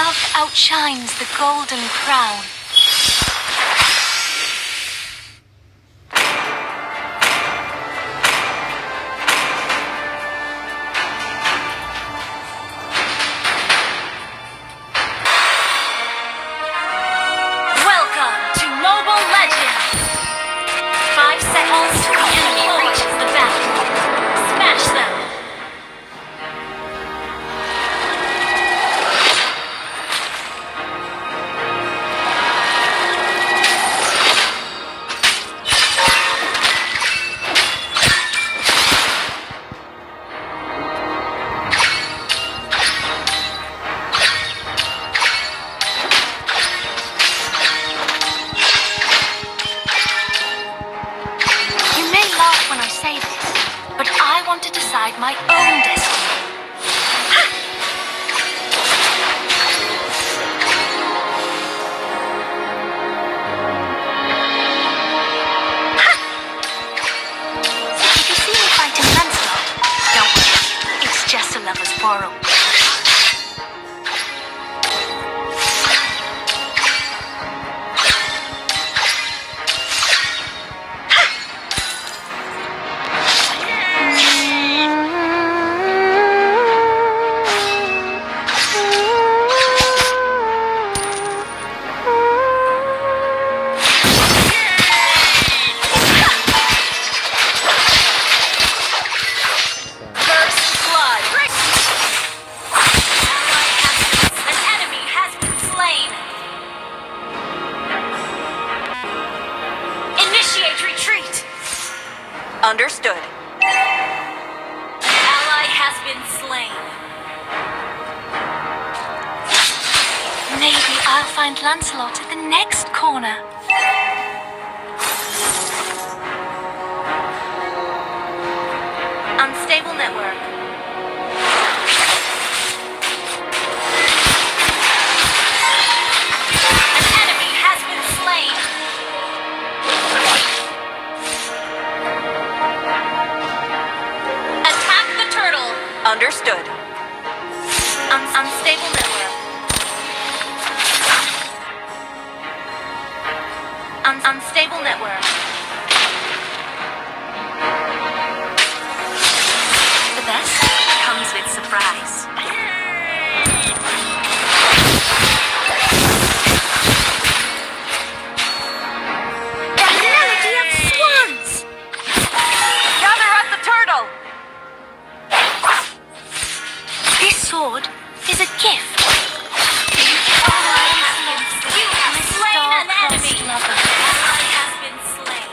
love outshines the golden crown. Welcome to Mobile Legends! 5 seconds till the enemy reaches the battlefield. Smash them! To decide my own destiny. If you see me fighting Lancelot, don't worry, it's just a lover's quarrel. Understood. Ally has been slain. Maybe I'll find Lancelot at the next corner. Unstable network. An enemy has been slain. Understood. Unstable network. Unstable network. The best comes with surprise. The melody of swans! Gather up the turtle! This sword is a gift. You have slain an enemy. Ally has been slain.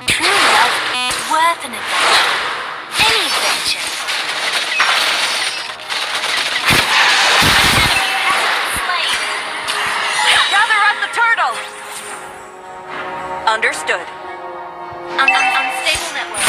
True love is worth an adventure. Any adventure. An enemy has been slain. Gather up the turtle. Understood. Unstable network.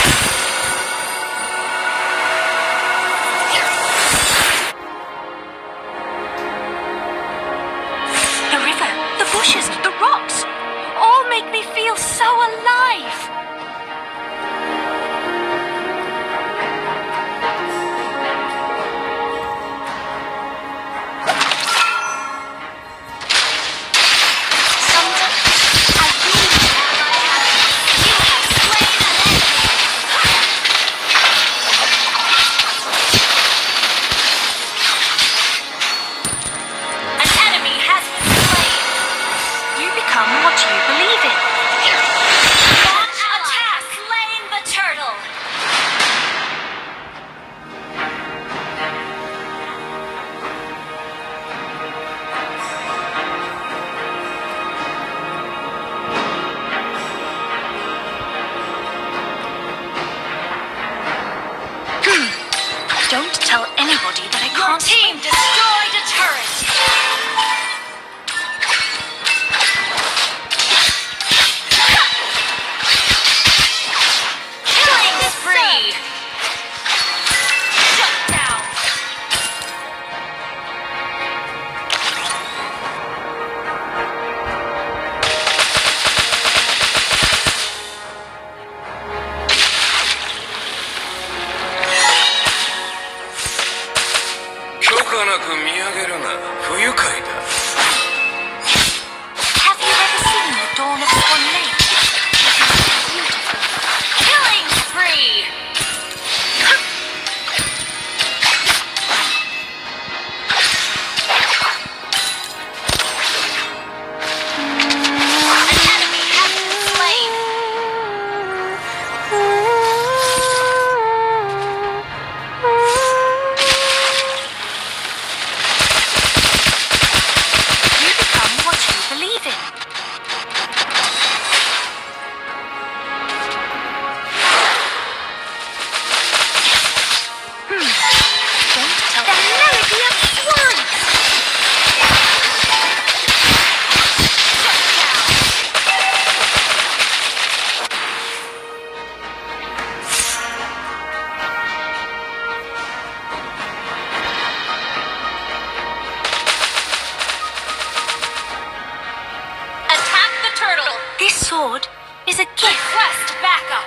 Request backup.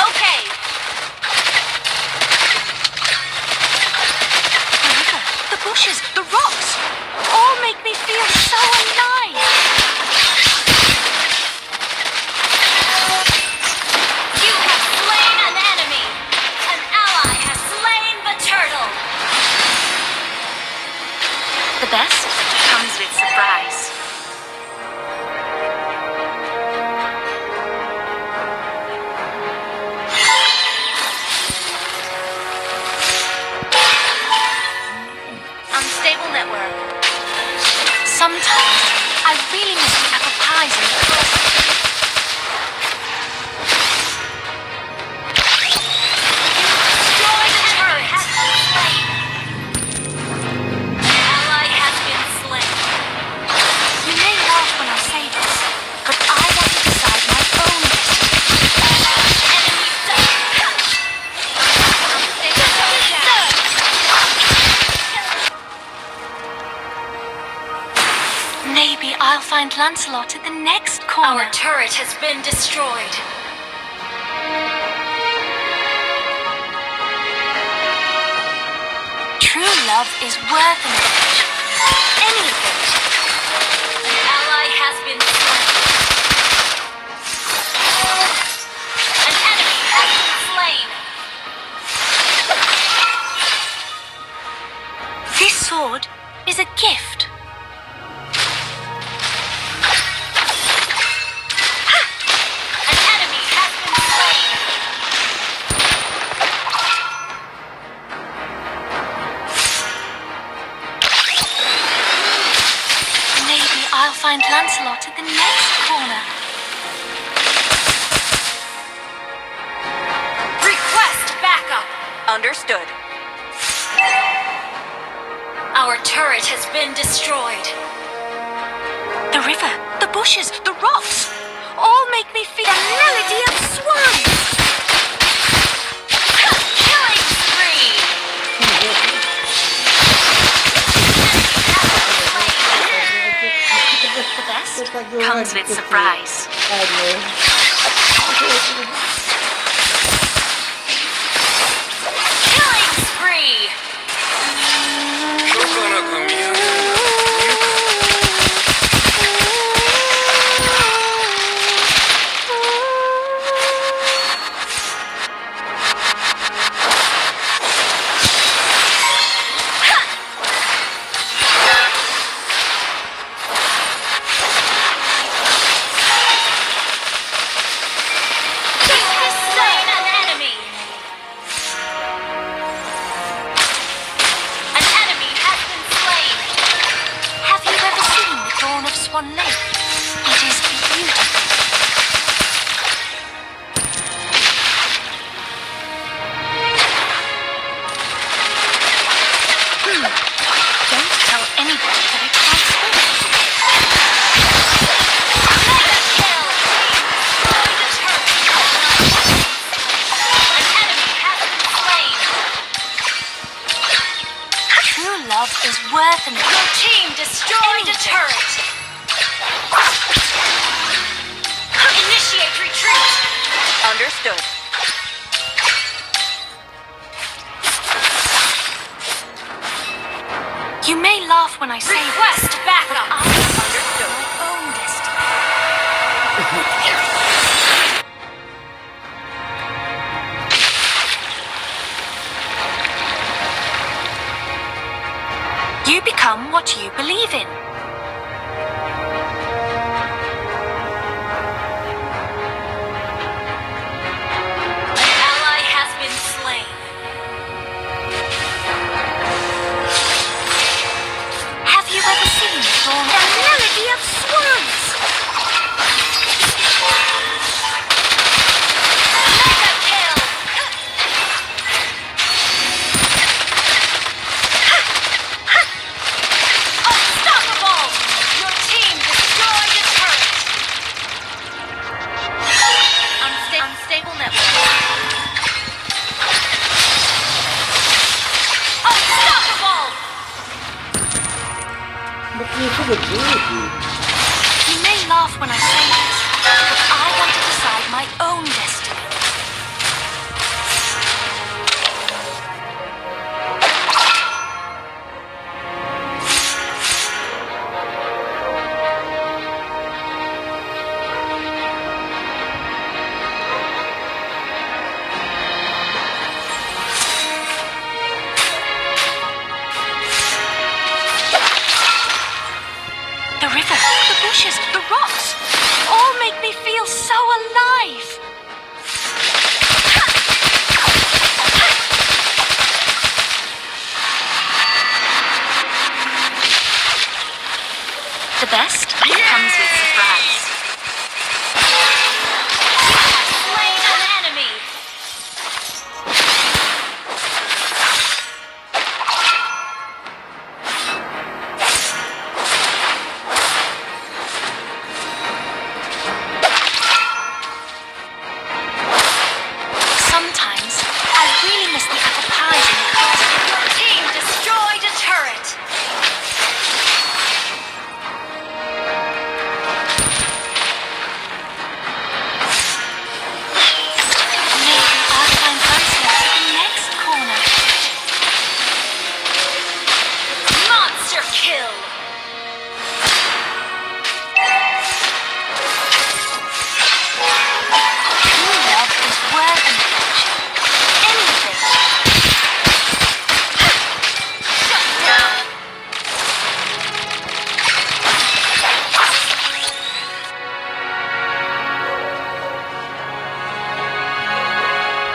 Okay. The river, the bushes, the rocks, all make me feel so alive. You have slain an enemy. An ally has slain the turtle. The best comes with surprise. Unstable network. Sometimes I really miss the apple pies in the closet. Destroy the turret. Ally has been slain. You may laugh when I say this, but I want to decide my own destiny. Enemy done. Maybe I'll find Lancelot at the next corner. Our turret has been destroyed. True love is worth an adventure. Any adventure. An ally has been slain. An enemy has been slain. This sword is a gift. An enemy has been slain. Maybe I'll find Lancelot at the next corner. Request backup. Understood. Our turret has been destroyed. The river, the bushes, the rocks, all make me feel a melody of swans. Killing spree. The best comes with surprise. Killing spree. You have slain an enemy. An enemy has been slain. Have you ever seen the dawn of Swan Lake? It is beautiful. Don't tell anybody that I can't swim. Mega kill. Destroy the turret. An enemy has been slain. True love is worth an Your team destroyed a turret. Initiate retreat. Understood. You may laugh when I say Request this, backup. I understood my own destiny. You become what you believe in. An ally has been slain. Have you ever seen the dawn? The melody of swans. Mega kill. Unstoppable. Your team destroyed a turret. Unstable network. Unstoppable. You may laugh when I say this, but I want to decide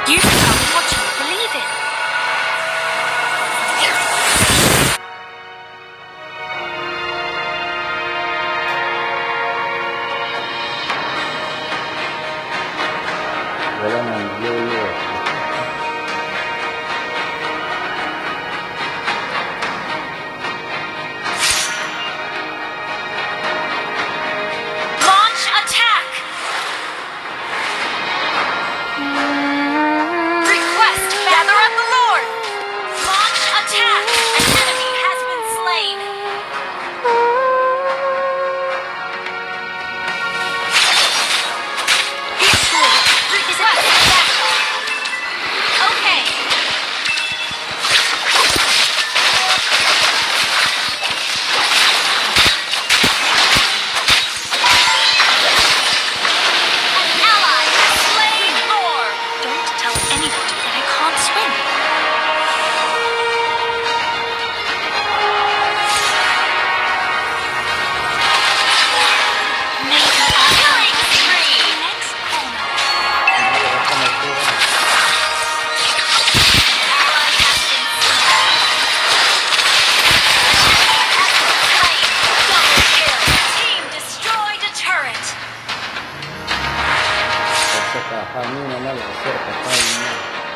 You become what you believe in. Wala nang yo-yo. Launch attack! Request gather up the Lord! Launch attack! An enemy has been slain! Request backup! Okay. An ally has slain Thor! Don't tell anybody that I can't swim. Maybe I'll Killing spree! next corner. Ally has been slain. Double kill! Team destroyed a turret! At saka hangin na lang, sir, patay na.